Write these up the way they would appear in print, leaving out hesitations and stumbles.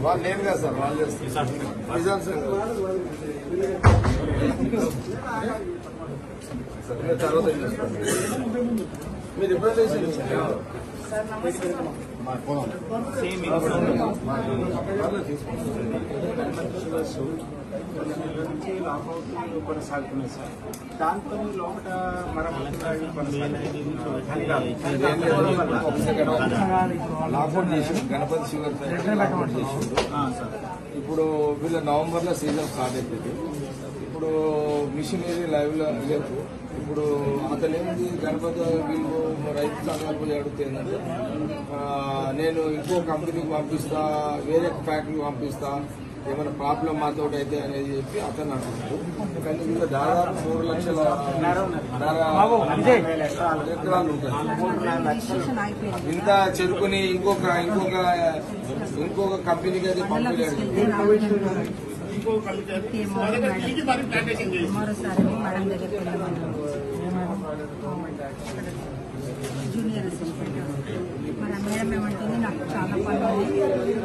వాళ్ళు లేరు కదా సార్, వాళ్ళు చేస్తారు. తర్వాత మీరు ఎప్పుడైతే కొనసాగుతున్నాయి సార్. దాంతో లోపల మనం లాకౌట్ చేసి గణపతి షుగర్ ఇప్పుడు వీళ్ళ నవంబర్లో సీజన్ స్టార్ట్ అవుతుంది. ఇప్పుడు మిషనరీ లైవ్ లో లేదు. ఇప్పుడు అతను ఏంటి గణపతి వీళ్ళు రైతు సంఘాలు పోయి అడుగుతుందంటే నేను ఇంకో కంపెనీకి పంపిస్తా, వేరే ఫ్యాక్టరీకి పంపిస్తా, ఏమైనా ప్రాబ్లం మాతో అయితే అనేది చెప్పి అతను అంటున్నాడు. కానీ వీళ్ళు దాదాపు 4 లక్షల ఎకరాలు ఉంటాయి. ఇంత చెరుకుని ఇంకొక కంపెనీకి అయితే పంపించలేదు. జూనియర్ అసిస్టెంట్ మరి మేడం ఏమంటుంది, నాకు చాలా పనులు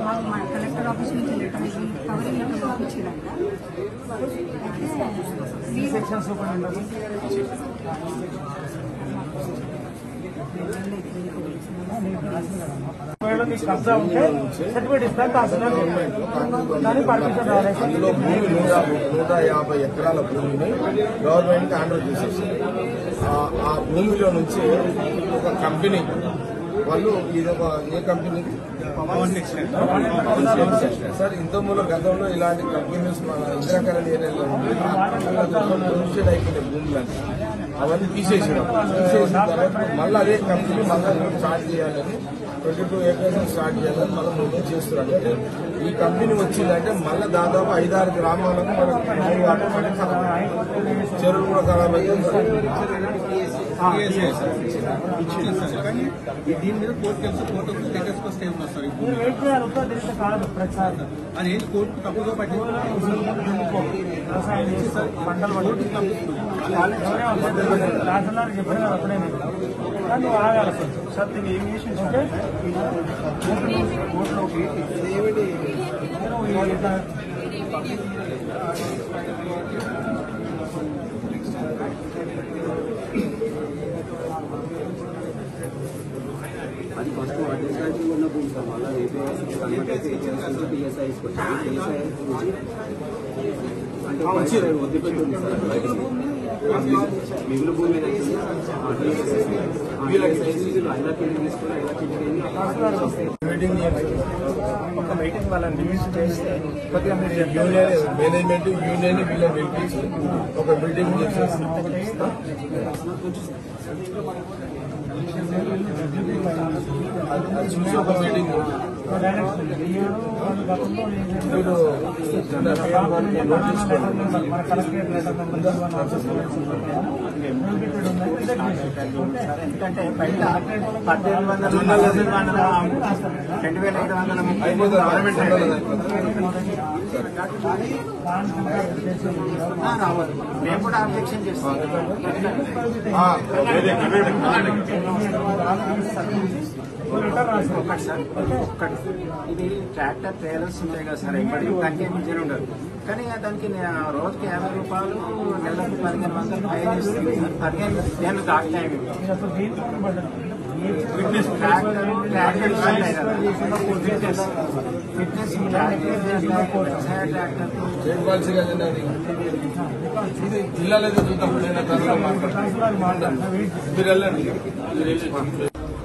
మాకు మన కలెక్టర్ ఆఫీస్ నుంచి లెటర్ కవరింగ్ లెటర్ పంపించారంట. అందులో భూమి 150 ఎకరాల భూమిని గవర్నమెంట్ కి హ్యాండ్ ఓవర్ చేసేసి ఆ భూమిలో నుంచి ఒక కంపెనీ వాళ్ళు ఇదొక ఏ కంపెనీ సార్, ఇంతకుముందు గతంలో ఇలాంటి కంపెనీస్ మన ఇందిరాకరణ ఏరియాలో ప్రొడ్యూషన్ అయిపోయినాయి భూములని, అవన్నీ తీసేసిన తర్వాత మళ్ళీ అదే కంపెనీ మళ్ళీ స్టార్ట్ చేయాలని 22 acres స్టార్ట్ చేయాలని మనం ముందు చేస్తున్నారు. అంటే ఈ కంపెనీ వచ్చిందంటే మళ్ళీ దాదాపు 5-6 గ్రామాలకు మనకు చెరువులు కూడా ఖరాబ్ అయ్యింది. కానీ దీని మీద కోర్టు తెలుసు, కోర్టు స్టేటస్ స్టే ఉన్నారు సార్. అది ఏంటి కోర్టు తప్పుగా పట్టి ఆగాలి సార్. ఏం చేసి అది ఫస్ట్ అడ్మినిస్ట్రేషన్ ఉన్న భూమి సార్. మళ్ళీ టీఎస్ఐ అంటే వదిలిపెట్టింది సార్. మిగులు భూమి ఒక మీటింగ్ వాళ్ళని రిలీజ్ చేస్తే మేనేజ్మెంట్ యూనియన్ వీళ్ళని పిలిపించి ఒక మీటింగ్ చేసేసి చూసి ఒక మీటింగ్ మీరు ఎందుకంటే బయట 18,250 రావాలి. మేము కూడా అబ్జెక్షన్ చేస్తాం. ఒకటి సార్, ఒక్కటి ఇది ట్రాక్టర్ ట్రైలర్స్ ఉంటాయి కదా సార్, ఇప్పటికీ దానికి ఏమి ఉండదు. కానీ దానికి రోజుకి 50 రూపాయలు, నెలకు 1500 ఫైన్ ఇస్తుంది సార్. 15 నేను దాటాయి ఫిట్నెస్ ట్రాక్టర్ ఫిట్నెస్ జిల్లాలో చూద్దాం. మీరు వెళ్ళండి.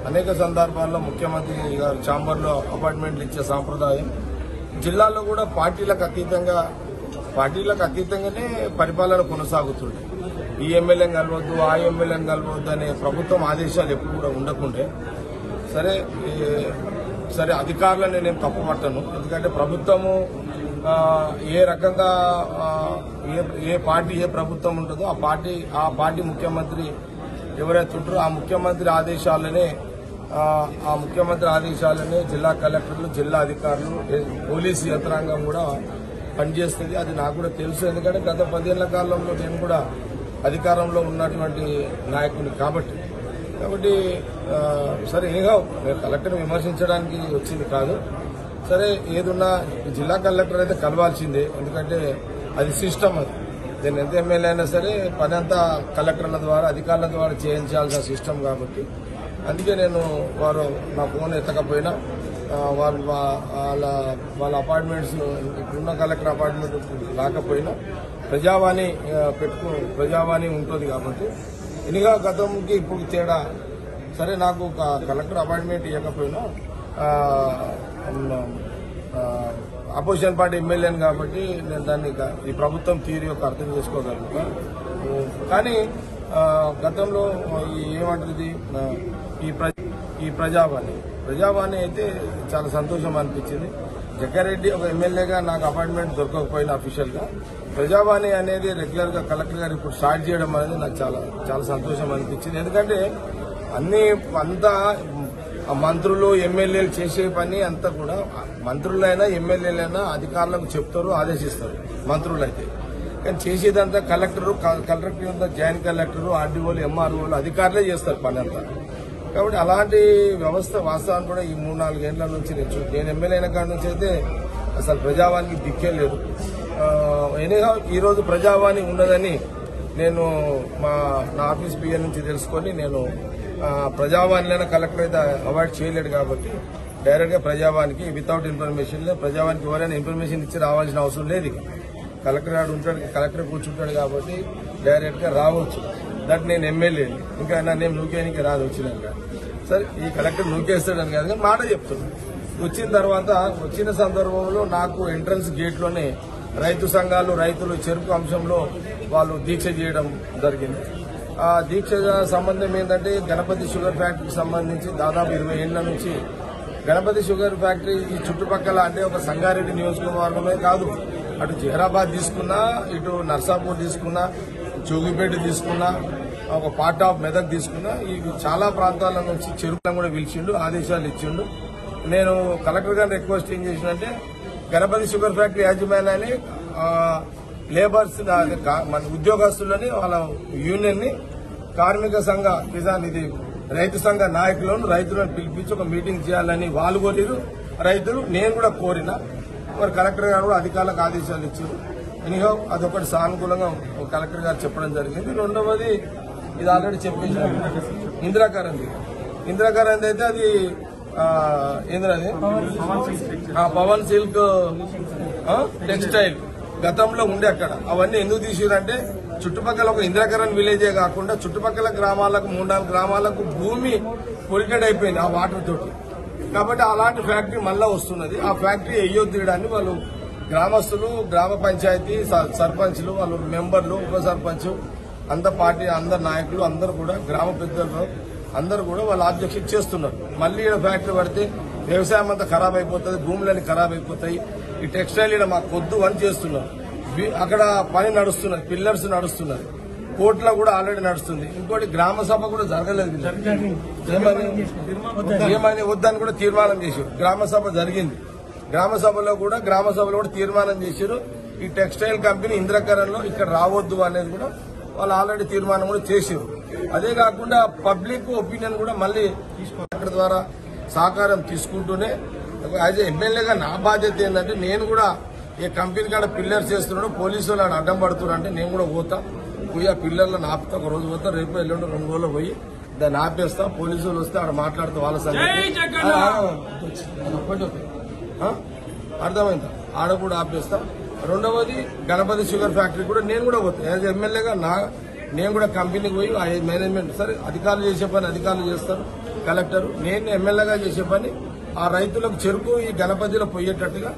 అనేక సందర్భాల్లో ముఖ్యమంత్రి గారు ఛాంబర్లో అపాయింట్మెంట్లు ఇచ్చే సాంప్రదాయం జిల్లాలో కూడా పార్టీలకు అతీతంగానే పరిపాలన కొనసాగుతుంది. ఈ ఎమ్మెల్యేని కలవద్దు, ఆ ఎమ్మెల్యేని కలవద్దు అనే ప్రభుత్వం ఆదేశాలు ఎప్పుడు కూడా ఉండకుండే సరే అధికారులను నేను తప్పుపట్టను. ఎందుకంటే ప్రభుత్వము ఏ రకంగా ఏ పార్టీ ఏ ప్రభుత్వం ఉంటుందో ఆ పార్టీ ముఖ్యమంత్రి ఎవరైతే ఉంటారో ఆ ముఖ్యమంత్రి ఆదేశాలనే జిల్లా కలెక్టర్లు, జిల్లా అధికారులు, పోలీసు యంత్రాంగం కూడా పనిచేస్తుంది. అది నాకు కూడా తెలుసు. ఎందుకంటే గత 10 ఏళ్ల కాలంలో నేను కూడా అధికారంలో ఉన్నటువంటి నాయకుని కాబట్టి సరే ఏగా కలెక్టర్ని విమర్శించడానికి వచ్చింది కాదు. సరే ఏదున్నా జిల్లా కలెక్టర్ అయితే కలవాల్సిందే, ఎందుకంటే అది సిస్టమ్. అది నేను ఎంత ఎమ్మెల్యే అయినా సరే పని అంతా కలెక్టర్ల ద్వారా అధికారుల ద్వారా చేయించాల్సిన సిస్టమ్ కాబట్టి అందుకే నేను వారు నా ఫోన్ ఎత్తకపోయినా వాళ్ళ అపార్ట్మెంట్స్ ఇప్పుడున్న కలెక్టర్ అపార్ట్మెంట్ రాకపోయినా ప్రజావాణి ఉంటుంది కాబట్టి ఎన్నిగా గతంకి ఇప్పుడు తేడా. సరే నాకు కలెక్టర్ అపాయింట్మెంట్ ఇవ్వకపోయినా అపోజిషన్ పార్టీ ఎమ్మెల్యేని కాబట్టి నేను దాన్ని ఈ ప్రభుత్వం తీరు యొక్క అర్థం చేసుకోగలుగుతా. కానీ గతంలో ఏమంటుంది ఈ ప్రజావాణి అయితే చాలా సంతోషం అనిపించింది. జగ్గారెడ్డి ఒక ఎమ్మెల్యేగా నాకు అపాయింట్మెంట్ దొరకకపోయినా అఫీషియల్ గా ప్రజావాణి అనేది రెగ్యులర్ గా కలెక్టర్ గారు ఇప్పుడు స్టార్ట్ చేయడం అనేది నాకు చాలా సంతోషం అనిపించింది. ఎందుకంటే అంతా మంత్రులు ఎమ్మెల్యేలు చేసే పని అంతా కూడా మంత్రులైనా ఎమ్మెల్యేలైనా అధికారులకు చెప్తారు, ఆదేశిస్తారు మంత్రులు అయితే. కానీ చేసేదంతా కలెక్టర్ అంతా జాయింట్ కలెక్టర్, ఆర్డీఓలు, ఎంఆర్ఓలు అధికారులే చేస్తారు పని అంతా. కాబట్టి అలాంటి వ్యవస్థ వాస్తవాన్ని కూడా ఈ 3-4 ఏళ్ల నుంచి నేను ఎమ్మెల్యే అయిన కాడి నుంచి అయితే అసలు ప్రజావానికి దిక్కే లేదు. ఎనీహౌ ఈ రోజు ప్రజావాణి ఉన్నదని నేను నా ఆఫీస్ పిఎన్ నుంచి తెలుసుకొని నేను ప్రజావాణిలైన కలెక్టర్ అయితే అవాయిడ్ చేయలేడు కాబట్టి డైరెక్ట్ గా ప్రజావానికి వితౌట్ ఇన్ఫర్మేషన్ ప్రజావానికి ఎవరైనా ఇన్ఫర్మేషన్ ఇచ్చి రావాల్సిన అవసరం లేదు. కలెక్టర్ గారు ఉంటాడు, కలెక్టర్ కూర్చుంటాడు కాబట్టి డైరెక్ట్ గా రావచ్చు. దట్ నేను ఎమ్మెల్యే ఇంకా నా నేను నూకేనికి రాదు వచ్చినాక. సరే ఈ కలెక్టర్ నూకేస్తాడని కాదు కానీ మాట చెప్తున్నాను. వచ్చిన సందర్భంలో నాకు ఎంట్రన్స్ గేట్ లోనే రైతు సంఘాలు, రైతులు చెరుకు అంశంలో వాళ్ళు దీక్ష చేయడం జరిగింది. ఆ దీక్ష సంబంధం ఏంటంటే గణపతి షుగర్ ఫ్యాక్టరీకి సంబంధించి దాదాపు 20 ఏళ్ల నుంచి గణపతి షుగర్ ఫ్యాక్టరీ ఈ చుట్టుపక్కల అంటే ఒక సంగారెడ్డి నియోజకవర్గమే కాదు, అటు జహీరాబాద్ తీసుకున్నా, ఇటు నర్సాపూర్ తీసుకున్నా, జోగిపేట తీసుకున్నా, ఒక పార్ట్ ఆఫ్ మెదక్ తీసుకున్నా, ఇవి చాలా ప్రాంతాల నుంచి చెరుకులను కూడా పిలిచిండు, ఆదేశాలు ఇచ్చిండు. నేను కలెక్టర్ గారిని రిక్వెస్ట్ ఏం చేసినంటే గణపతి షుగర్ ఫ్యాక్టరీ యాజమాన్యాన్ని లేబర్స్ మన ఉద్యోగస్తులని వాళ్ళ యూనియన్ ని కార్మిక సంఘ కిసాన్ ఇది రైతు సంఘ రైతులను పిలిపించి ఒక మీటింగ్ చేయాలని వాళ్ళు కోరిరు రైతులు. నేను కూడా కోరిన మరి కలెక్టర్ గారు కూడా అధికారులకు ఆదేశాలు ఇచ్చారు. ఎనీహౌ అదొకటి సానుకూలంగా కలెక్టర్ గారు చెప్పడం జరిగింది. రెండవది ఇది ఆల్రెడీ చెప్పేసారు ఇందిరాగాంధీ అయితే అది ఏంద్రది పవన్ సిల్క్ టెక్స్టైల్ గతంలో ఉండే అక్కడ అవన్నీ ఎందుకు తీసిరంటే చుట్టుపక్కల ఒక ఇందిరాకరణ్ విలేజే కాకుండా చుట్టుపక్కల గ్రామాలకు 3-4 గ్రామాలకు భూమి పొలిటెడ్ అయిపోయింది ఆ వాటర్ తోటి. కాబట్టి అలాంటి ఫ్యాక్టరీ మళ్ళా వస్తున్నది. ఆ ఫ్యాక్టరీ తీయడాన్ని వాళ్ళు గ్రామస్తులు, గ్రామ పంచాయతీ సర్పంచ్లు, వాళ్ళు మెంబర్లు, ఉప సర్పంచ్, అందరు పార్టీ అందరు నాయకులు అందరూ కూడా గ్రామ పెద్దలు అందరూ కూడా వాళ్ళు ఆబ్జెక్షన్ చేస్తున్నారు. మళ్లీ ఇక్కడ ఫ్యాక్టరీ పడితే వ్యవసాయం అంతా ఖరాబ్ అయిపోతుంది, భూములన్నీ ఖరాబ్ అయిపోతాయి, ఈ టెక్స్టైల్ ఇక్కడ మాకు కొద్దు అని చేస్తున్నారు. అక్కడ పని నడుస్తున్నది, పిల్లర్స్ నడుస్తున్నది, కోర్టులో కూడా ఆల్రెడీ నడుస్తుంది. ఇంకోటి గ్రామ సభ కూడా జరగలేదు, ఏమని వద్దని కూడా తీర్మానం చేశారు. గ్రామ సభ జరిగింది, గ్రామ సభలో కూడా తీర్మానం చేశారు. ఈ టెక్స్టైల్ కంపెనీ ఇంద్రకరణలో ఇక్కడ రావద్దు అనేది కూడా వాళ్ళు ఆల్రెడీ తీర్మానం కూడా చేశారు. అదే కాకుండా పబ్లిక్ ఒపీనియన్ కూడా మళ్లీ అక్కడ ద్వారా సహకారం తీసుకుంటూనే యాజ్ ఎమ్మెల్యేగా నా బాధ్యత ఏంటంటే నేను కూడా ఏ కంపెనీ కాడ పిల్లర్స్ చేస్తున్నాడు, పోలీసు వాళ్ళు అడ్డం పడుతున్నారంటే నేను కూడా పోయి ఆ పిల్లర్లను ఆపుతా. ఒక రోజు పోతా, రేపు ఎల్లుండి 2 రోజులు పోయి దాన్ని ఆపేస్తా. పోలీసు వాళ్ళు వస్తే ఆడ మాట్లాడుతూ వాళ్ళ సంగతి అర్థమైందా, ఆడ కూడా ఆపేస్తా. రెండవది గణపతి షుగర్ ఫ్యాక్టరీ కూడా నేను కూడా పోతా. యాజ్ ఎమ్మెల్యేగా నేను కూడా కంపెనీకి పోయి ఆ మేనేజ్మెంట్ సరే అధికారులు చేసే పని అధికారులు చేస్తారు, కలెక్టర్. నేను ఎమ్మెల్యేగా చేసే పని ఆ రైతులకు చెరుకు ఈ గణపతిలో పోయేటట్టుగా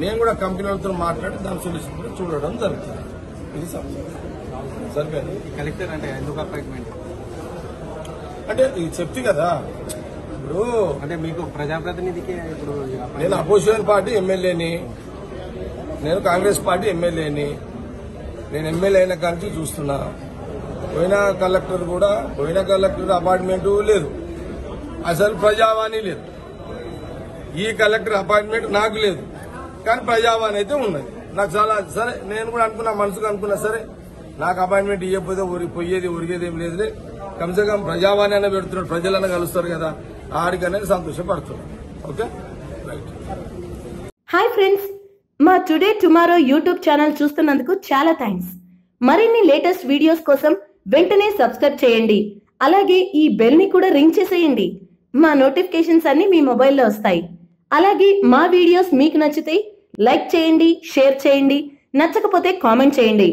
నేను కూడా కంపెనీలతో మాట్లాడి దాని సొల్యూషన్ కూడా చూడడం జరుగుతుంది. ఇది సరిపోయింది. కలెక్టర్ అంటే ఎందుకు అపాయింట్మెంట్ అంటే ఇది చెప్తే కదా, ఇప్పుడు అంటే మీకు ప్రజాప్రతినిధికి ఇప్పుడు నేను అపోజిషన్ పార్టీ ఎమ్మెల్యేని, నేను కాంగ్రెస్ పార్టీ ఎమ్మెల్యేని. నేను ఎమ్మెల్యే అయిన కానీ చూస్తున్నా. పోయిన కలెక్టర్ అపాయింట్మెంట్ లేదు, అసలు ప్రజావాణి లేదు. ఈ కలెక్టర్ అపాయింట్మెంట్ నాకు లేదు, కానీ ప్రజావాణి అయితే ఉన్నది. నాకు చాలా సరే నేను కూడా అనుకున్నా, మనసుకు అనుకున్నా సరే నాకు అపాయింట్మెంట్ ఇవ్వకపోతే పోయేది ఒరిగేది ఏం లేదులే, కమ్సే కమ్ ప్రజావాణి అయినా పెడుతున్నాడు, ప్రజలన్నా కలుస్తారు కదా, ఆడికనేది సంతోషపడుతున్నాను. Okay right. హాయ్ ఫ్రెండ్స్, మా టుడే టుమారో యూట్యూబ్ ఛానల్ చూస్తున్నందుకు చాలా థ్యాంక్స్. మరిన్ని లేటెస్ట్ వీడియోస్ కోసం వెంటనే సబ్స్క్రైబ్ చేయండి. అలాగే ఈ బెల్ ని కూడా రింగ్ చేసేయండి. మా నోటిఫికేషన్స్ అన్ని మీ మొబైల్లో వస్తాయి. అలాగే మా వీడియోస్ మీకు నచ్చితే లైక్ చేయండి, షేర్ చేయండి, నచ్చకపోతే కామెంట్ చేయండి.